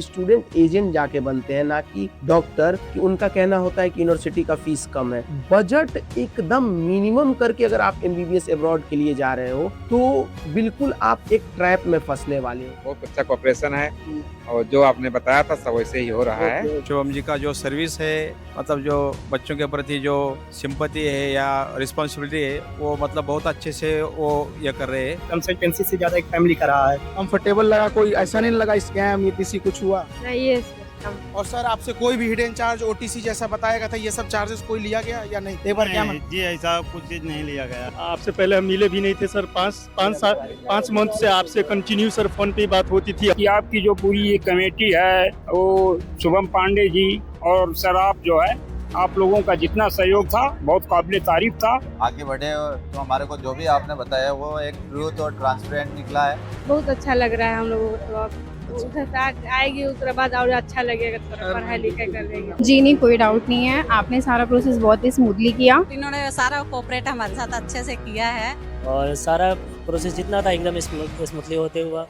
Student agent जाके बनते हैं, ना कि डॉक्टर। कि उनका कहना होता है कि यूनिवर्सिटी का फीस कम है। बजट एकदम मिनिमम करके अगर आप एमबीबीएस अब्रॉड के लिए जा रहे हो तो बिल्कुल आप एक ट्रैप में फंसने वाले हो। बहुत अच्छा कॉपरेशन है और जो आपने बताया था सब वैसे ही हो रहा है। शुभम जी का जो सर्विस है, मतलब जो बच्चों के प्रति जो सिंपैथी है या रिस्पॉन्सिबिलिटी है, वो मतलब बहुत अच्छे से वो ये कर रहे हैं। कंसल्टेंसी से ज्यादा एक फैमिली का रहा है। कंफर्टेबल लगा, कोई ऐसा नहीं लगा स्कैम या किसी कुछ हुआ। नहीं है सिस्टम। और सर आपसे कोई भी हिडन चार्ज ओटीसी जैसा बताया गया था, ये सब चार्जेस कोई लिया गया या नहीं? एक बार क्या जी ऐसा कुछ चीज नहीं लिया गया। आपसे पहले हम मिले भी नहीं थे सर। 5 मंथ से आपसे कंटिन्यू सर फोन पे बात होती थी। कि आपकी जो पूरी कमेटी है वो शुभम पांडे जी और सर आप जो है आप लोगों का जितना सहयोग था बहुत काबिल तारीफ था। आगे बढ़े तो हमारे को जो भी आपने बताया वो एक ट्रूथ और ट्रांसपेरेंट निकला है। बहुत अच्छा लग रहा है हम लोगों को। तो उधर तक आएगी उसके बाद और अच्छा लगेगा, थोड़ा पढ़ाई लिखाई कर लेंगे। जी नहीं, कोई डाउट नहीं है। आपने सारा प्रोसेस बहुत ही स्मूथली किया। इन्होंने सारा कोऑपरेट हमारे साथ अच्छे से किया है और सारा प्रोसेस जितना था एकदम स्मूथली होते हुआ।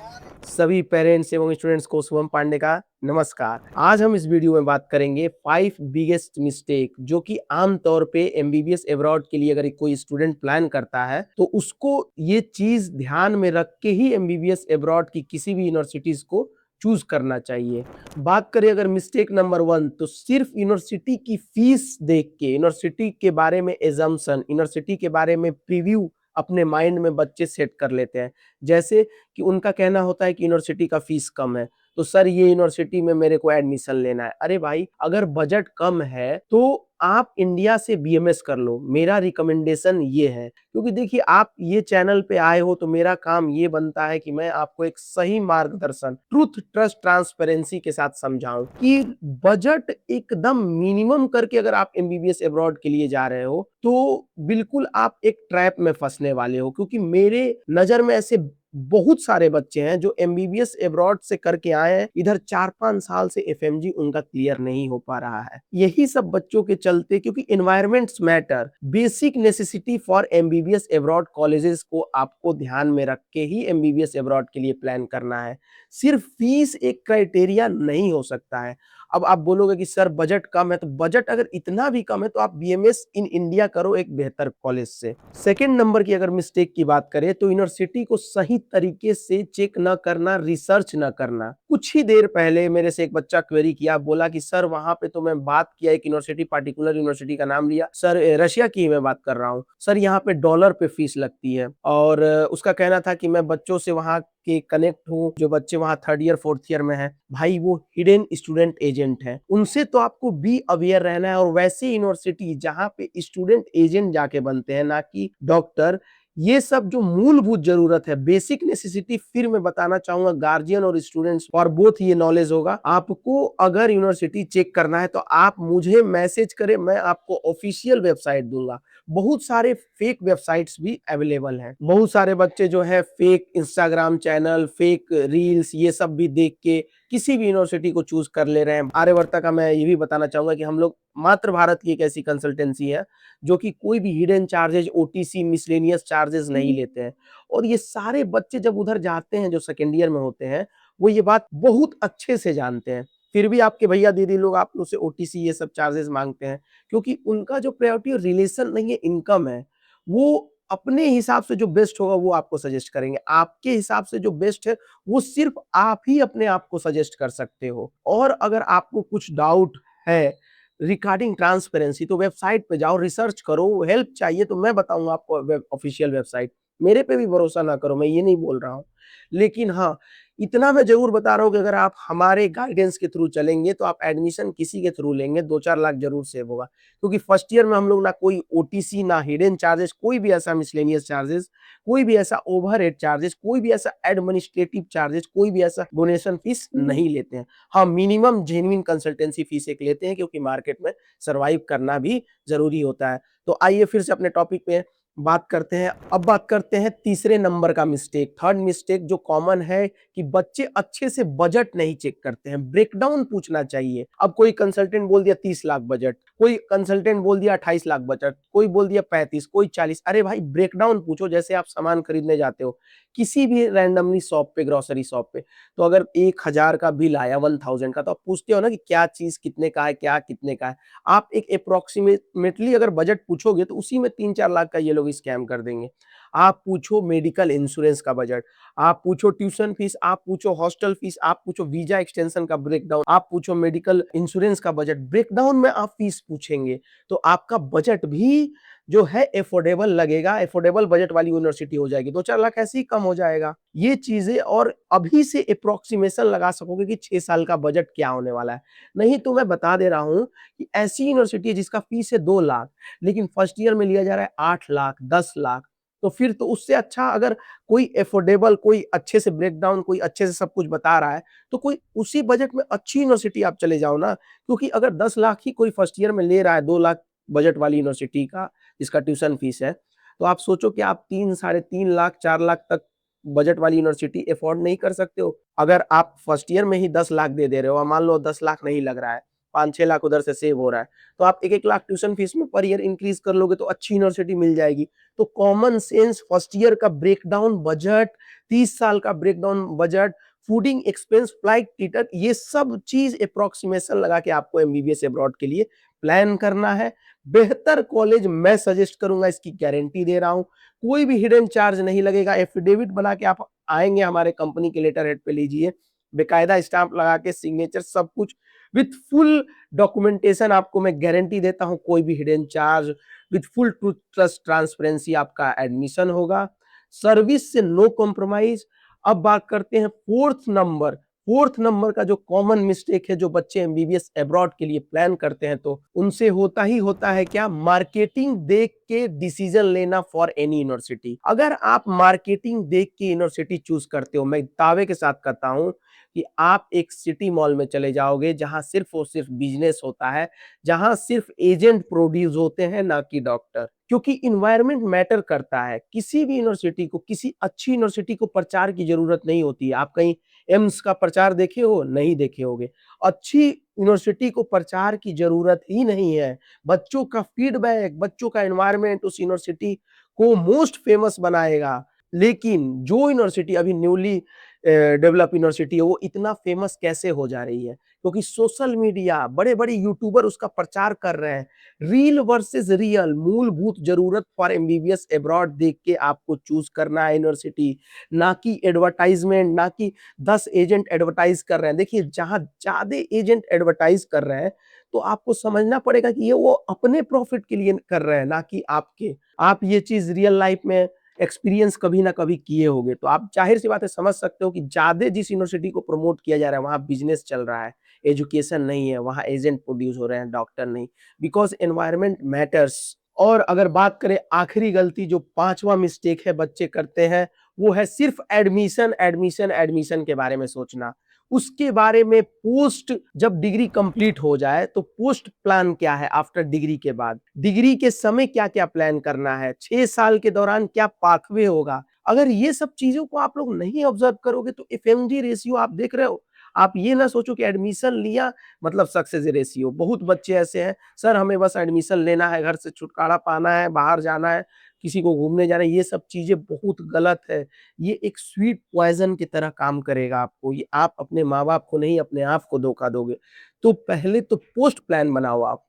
सभी पेरेंट्स एवं स्टूडेंट्स को शुभम पांडे का नमस्कार। आज हम इस वीडियो में बात करेंगे 5 बिगेस्ट मिस्टेक जो कि आमतौर पे एमबीबीएस अब्रॉड के लिए अगर कोई स्टूडेंट प्लान करता है तो उसको ये चीज ध्यान में रख के ही एमबीबीएस अब्रॉड की किसी भी यूनिवर्सिटीज को चूज करना चाहिए। बात करें अगर मिस्टेक नंबर 1 तो सिर्फ यूनिवर्सिटी की फीस देख के, यूनिवर्सिटी के बारे में एजम्पशन, यूनिवर्सिटी के बारे में प्रीव्यू अपने माइंड में बच्चे सेट कर लेते हैं। जैसे कि उनका कहना होता है कि यूनिवर्सिटी का फीस कम है तो सर ये यूनिवर्सिटी में मेरे को एडमिशन लेना है। अरे भाई, अगर बजट कम है तो आप इंडिया से बीएमएस कर लो, मेरा रिकमेंडेशन ये है। क्योंकि देखिए, आप ये चैनल पे आए हो तो मेरा काम ये बनता है कि मैं आपको एक सही मार्गदर्शन, ट्रूथ, ट्रस्ट, ट्रांसपेरेंसी के साथ समझाऊं कि बजट एकदम मिनिमम करके अगर आप एमबीबीएस अब्रॉड के लिए जा रहे हो तो बिल्कुल आप एक ट्रैप में फंसने वाले हो। क्योंकि मेरे नजर में ऐसे बहुत सारे बच्चे हैं जो एमबीबीएस अब्रॉड से करके आए हैं, इधर 4-5 साल से एफएमजी उनका क्लियर नहीं हो पा रहा है। यही सब बच्चों के चलते, क्योंकि environments matter, basic necessity for MBBS abroad colleges को आपको ध्यान में रख के ही एमबीबीएस अब्रॉड के लिए प्लान करना है। सिर्फ फीस एक क्राइटेरिया नहीं हो सकता है। अब आप बोलोगे कि सर बजट कम है, तो बजट अगर इतना भी कम है तो आप बीएमएस इन इंडिया करो एक बेहतर कॉलेज से। सेकंड नंबर की अगर मिस्टेक की बात करें तो यूनिवर्सिटी को सही तरीके से चेक न करना, रिसर्च न करना। कुछ ही देर पहले मेरे से एक बच्चा क्वेरी किया, बोला कि सर वहां पे तो मैं बात किया एक यूनिवर्सिटी, पार्टिकुलर यूनिवर्सिटी का नाम लिया, सर रशिया की ही मैं बात कर रहा हूँ, सर यहाँ पे डॉलर पे फीस लगती है। और उसका कहना था कि मैं बच्चों से वहां के कनेक्ट हूँ, जो बच्चे वहां 3rd ईयर 4th ईयर में हैं। भाई, वो हिडन स्टूडेंट एजेंट है, उनसे तो आपको बी अवेयर रहना है। और वैसे यूनिवर्सिटी जहां पे स्टूडेंट एजेंट जाके बनते हैं, ना कि डॉक्टर, ये सब जो मूलभूत जरूरत है, बेसिक नेसेसिटी, फिर मैं बताना चाहूंगा गार्जियन और स्टूडेंट्स फॉर बोथ ये नॉलेज होगा। आपको अगर यूनिवर्सिटी चेक करना है तो आप मुझे मैसेज करें, मैं आपको ऑफिशियल वेबसाइट दूंगा। बहुत सारे फेक वेबसाइट्स भी अवेलेबल हैं। बहुत सारे बच्चे जो है fake Instagram channel, fake reels, ये सब भी देख के किसी भी यूनिवर्सिटी को चूज कर ले रहे हैं। आर्यवर्ता का मैं ये भी बताना चाहूंगा कि हम लोग मात्र भारत की एक ऐसी कंसल्टेंसी है जो कि कोई भी hidden charges, OTC, miscellaneous charges नहीं लेते हैं। और ये सारे बच्चे जब उधर जाते हैं जो सेकेंड ईयर में होते हैं, वो ये बात बहुत अच्छे से जानते हैं। फिर भी आपके भैया दीदी लोग आप लोग से ओटीसी ये सब चार्जेस मांगते हैं, क्योंकि उनका जो प्रायोरिटी रिलेशन नहीं है, इनकम है। वो अपने हिसाब से जो बेस्ट होगा वो आपको सजेस्ट करेंगे। आपके हिसाब से जो बेस्ट है वो सिर्फ आप ही अपने आप को सजेस्ट कर सकते हो। और अगर आपको कुछ डाउट है रिगार्डिंग ट्रांसपेरेंसी तो वेबसाइट पे जाओ, रिसर्च करो। हेल्प चाहिए तो मैं बताऊंगा आपको ऑफिशियल वेबसाइट। मेरे पे भी भरोसा ना करो, मैं ये नहीं बोल रहा हूँ, लेकिन हाँ, इतना मैं जरूर बता रहा हूँ कि अगर आप हमारे गाइडेंस के थ्रू चलेंगे तो आप एडमिशन किसी के थ्रू लेंगे 2-4 लाख जरूर सेव होगा। क्योंकि फर्स्ट ईयर में हम लोग ना कोई ओटीसी, ना हिडन चार्जेस, कोई भी ऐसा मिसलेनियस चार्जेस, कोई भी ऐसा ओवरहेड चार्जेस, कोई भी ऐसा एडमिनिस्ट्रेटिव चार्जेस, कोई भी ऐसा डोनेशन फीस नहीं लेते हैं। हाँ, मिनिमम जेन्युइन कंसल्टेंसी फीस एक लेते हैं, क्योंकि मार्केट में सर्वाइव करना भी जरूरी होता है। तो आइए फिर से अपने टॉपिक पे बात करते हैं। अब बात करते हैं तीसरे नंबर का मिस्टेक, थर्ड मिस्टेक जो कॉमन है कि बच्चे अच्छे से बजट नहीं चेक करते हैं। ब्रेकडाउन पूछना चाहिए। अब कोई कंसल्टेंट बोल दिया 30 लाख बजट, कोई कंसल्टेंट बोल दिया 28 लाख बजट, कोई बोल दिया 35, कोई 40। अरे भाई, ब्रेकडाउन पूछो। जैसे आप सामान खरीदने जाते हो, किसी भी रैंडमली शॉप पे, ग्रोसरी शॉप पे, तो अगर 1000 का बिल आया 1000 का, तो आप पूछते हो ना कि क्या चीज़ कितने का है, क्या कितने का है। आप एक एप्रोक्सीमेटली अगर बजट पूछोगे तो उसी में 3-4 लाख का ये लोग स्कैम कर देंगे। आप पूछो मेडिकल इंश्योरेंस का बजट, आप पूछो ट्यूशन फीस, आप पूछो हॉस्टल फीस, आप पूछो वीजा एक्सटेंशन का ब्रेकडाउन, आप पूछो मेडिकल इंश्योरेंस का बजट, ब्रेकडाउन में आप फीस पूछेंगे तो आपका बजट भी जो है अफोर्डेबल लगेगा, अफोर्डेबल बजट वाली यूनिवर्सिटी हो जाएगी, 2-4 लाख ऐसे ही कम हो जाएगा। ये चीजें और अभी से एप्रोक्सीमेशन लगा सकोगे कि 6 साल का बजट क्या होने वाला है। नहीं तो मैं बता दे रहा हूँ कि ऐसी यूनिवर्सिटी है जिसका फीस है 2 लाख, लेकिन फर्स्ट ईयर में लिया जा रहा है 8 लाख, 10 लाख, तो फिर तो उससे अच्छा अगर कोई अफोर्डेबल, कोई अच्छे से ब्रेकडाउन, कोई अच्छे से सब कुछ बता रहा है, तो कोई उसी बजट में अच्छी यूनिवर्सिटी आप चले जाओ ना। क्योंकि अगर 10 लाख ही कोई फर्स्ट ईयर में ले रहा है, 2 लाख बजट वाली यूनिवर्सिटी का जिसका ट्यूशन फीस है, तो आप सोचो कि आप 3, साढ़े 3 लाख, 4 लाख तक बजट वाली यूनिवर्सिटी अफोर्ड नहीं कर सकते हो। अगर आप फर्स्ट ईयर में ही 10 लाख दे दे रहे हो और मान लो 10 लाख नहीं लग रहा है, 5-6 लाख उधर से सेव हो रहा है, तो आप 1-1 लाख ट्यूशन फीस में पर ईयर इंक्रीज कर लोगे तो अच्छी यूनिवर्सिटी मिल जाएगी। तो कॉमन सेंस फर्स्ट ईयर का ब्रेकडाउन बजट, 30 साल का breakdown budget, fooding expense, flight ticket, ये सब चीज अप्रोक्सीमेशन लगा के आपको एमबीबीएस अब्रॉड के लिए प्लान करना है। बेहतर कॉलेज मैं सजेस्ट करूंगा, इसकी गारंटी दे रहा हूं। कोई भी हिडन चार्ज नहीं लगेगा, एफिडेविट बना के आप आएंगे हमारे कंपनी के लेटर हेड पे, लीजिए बेकायदा स्टाम्प लगा के, सिग्नेचर सब कुछ विथ फुल डॉक्यूमेंटेशन, आपको मैं गारंटी देता हूं कोई भी hidden charge, with full truth trust transparency आपका एडमिशन होगा। सर्विस से नो कॉम्प्रोमाइज। अब बात करते हैं फोर्थ नंबर का जो कॉमन मिस्टेक है जो बच्चे एमबीबीएस अब्रॉड के लिए प्लान करते हैं, तो उनसे होता ही होता है क्या, मार्केटिंग देख के डिसीजन लेना फॉर एनी यूनिवर्सिटी। अगर आप मार्केटिंग देख के यूनिवर्सिटी चूज करते हो, मैं दावे के साथ कहता हूं कि आप एक सिटी मॉल में चले जाओगे जहां सिर्फ और सिर्फ बिजनेस होता है, जहां सिर्फ एजेंट प्रोड्यूस होते हैं, ना कि डॉक्टर। क्योंकि इन्वायरमेंट मैटर करता है। किसी भी यूनिवर्सिटी को, किसी अच्छी यूनिवर्सिटी को प्रचार की जरूरत नहीं होती है। आप कहीं एम्स का प्रचार देखे हो? नहीं देखे होगे। अच्छी यूनिवर्सिटी को प्रचार की जरूरत ही नहीं है। बच्चों का फीडबैक, बच्चों का एनवायरनमेंट उस यूनिवर्सिटी को मोस्ट फेमस बनाएगा। लेकिन जो यूनिवर्सिटी अभी न्यूली डेवलप यूनिवर्सिटी है, वो इतना फेमस कैसे हो जा रही है? क्योंकि सोशल मीडिया, बड़े बड़े यूट्यूबर उसका प्रचार कर रहे हैं। रील वर्सेस रियल, मूलभूत जरूरत फॉर एमबीबीएस अब्रॉड देख के आपको चूज करना है यूनिवर्सिटी, ना कि एडवर्टाइजमेंट, ना कि 10 एजेंट एडवर्टाइज कर रहे हैं। देखिए, जहां ज्यादा एजेंट एडवर्टाइज कर रहे हैं तो आपको समझना पड़ेगा कि ये वो अपने प्रॉफिट के लिए कर रहे हैं, ना कि आपके। आप ये चीज रियल लाइफ में एक्सपीरियंस कभी ना कभी किए होंगे, तो आप जाहिर सी बात है समझ सकते हो कि ज्यादा जिस यूनिवर्सिटी को प्रमोट किया जा रहा है वहां बिजनेस चल रहा है, एजुकेशन नहीं है, वहां एजेंट प्रोड्यूस हो रहे हैं, डॉक्टर नहीं। Because environment matters. और अगर बात करें आखिरी गलती जो 5वां मिस्टेक है बच्चे करते हैं, वो है सिर्फ एडमिशन एडमिशन एडमिशन के बारे में सोचना। उसके बारे में पोस्ट, जब डिग्री कंप्लीट हो जाए तो पोस्ट प्लान क्या है, आफ्टर डिग्री के बाद डिग्री के समय क्या क्या प्लान करना है, 6 साल के दौरान क्या पाथवे होगा। अगर ये सब चीजों को आप लोग नहीं ऑब्जर्व करोगे तो एफएमजी रेशियो आप देख रहे हो। आप ये ना सोचो कि एडमिशन लिया मतलब सक्सेस रेशियो। बहुत बच्चे ऐसे हैं, सर हमें बस एडमिशन लेना है, घर से छुटकारा पाना है, बाहर जाना है, किसी को घूमने जाना है। ये सब चीजें बहुत गलत है। ये एक स्वीट पॉइजन की तरह काम करेगा आपको। ये आप अपने माँ बाप को नहीं, अपने आप को धोखा दोगे। तो पहले तो पोस्ट प्लान बनाओ आप।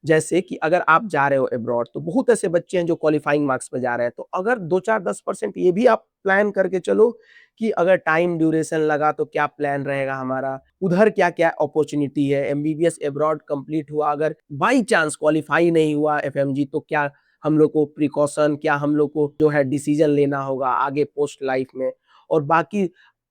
जैसे कि अगर आप जा रहे हो अब्रॉड, तो बहुत ऐसे बच्चे हैं जो क्वालिफाइंग मार्क्स पे जा रहे हैं, तो अगर 2-4-10% ये भी आप प्लान करके चलो कि अगर टाइम ड्यूरेशन लगा तो क्या प्लान रहेगा हमारा, उधर क्या क्या अपॉर्चुनिटी है, एमबीबीएस अब्रॉड कंप्लीट हुआ, अगर बाई चांस क्वालिफाई नहीं हुआ एफएमजी, तो क्या हम लोग को प्रिकॉशन, क्या हम लोग को जो है डिसीजन लेना होगा आगे पोस्ट लाइफ में। और बाकी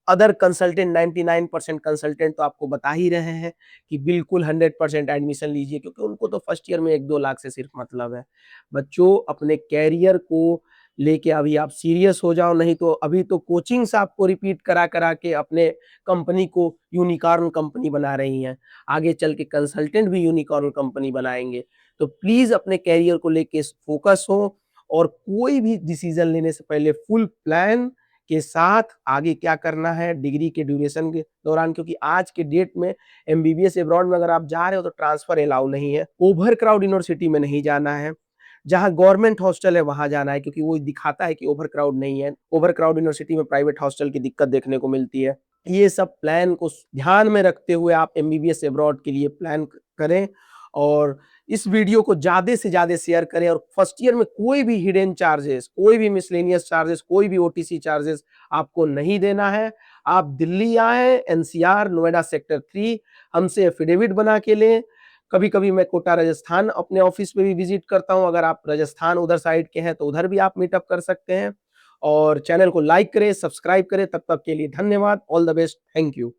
अदर कंसल्टेंट, 99% कंसल्टेंट तो आपको बता ही रहे हैं कि बिल्कुल 100% एडमिशन लीजिए, क्योंकि उनको तो फर्स्ट ईयर में 1-2 लाख से सिर्फ मतलब है। बच्चों, अपने कैरियर को लेके अभी आप सीरियस हो जाओ, नहीं तो अभी तो कोचिंग्स आपको रिपीट करा करा के अपने कंपनी को यूनिकॉर्न कंपनी बना रही हैं। आगे चल के कंसल्टेंट भी यूनिकॉर्न कंपनी बनाएंगे। तो प्लीज अपने कैरियर को लेके फोकस हो, और कोई भी डिसीजन लेने से पहले फुल प्लान के साथ आगे क्या करना है डिग्री के ड्यूरेशन के दौरान। क्योंकि आज के डेट में एमबीबीएस अब्रॉड में अगर आप जा रहे हो तो ट्रांसफर अलाउ नहीं है, ओवर क्राउड यूनिवर्सिटी में नहीं जाना है, जहाँ गवर्नमेंट हॉस्टल है वहां जाना है, क्योंकि वो दिखाता है कि ओवर क्राउड नहीं है। ओवर क्राउड यूनिवर्सिटी में प्राइवेट हॉस्टल की दिक्कत देखने को मिलती है। ये सब प्लान को ध्यान में रखते हुए आप एमबीबीएस अब्रॉड के लिए प्लान करें और इस वीडियो को ज्यादा से ज्यादा शेयर करें। और फर्स्ट ईयर में कोई भी हिडन चार्जेस, कोई भी मिसलेनियस चार्जेस, कोई भी ओटीसी चार्जेस आपको नहीं देना है। आप दिल्ली आए, एनसीआर नोएडा सेक्टर 3 हमसे एफिडेविट बना के लें। कभी कभी मैं कोटा राजस्थान अपने ऑफिस में भी विजिट करता हूं। अगर आप राजस्थान उधर साइड के हैं तो उधर भी आप मीटअप कर सकते हैं। और चैनल को लाइक करें, सब्सक्राइब करें। तब तक के लिए धन्यवाद। All the best. Thank you.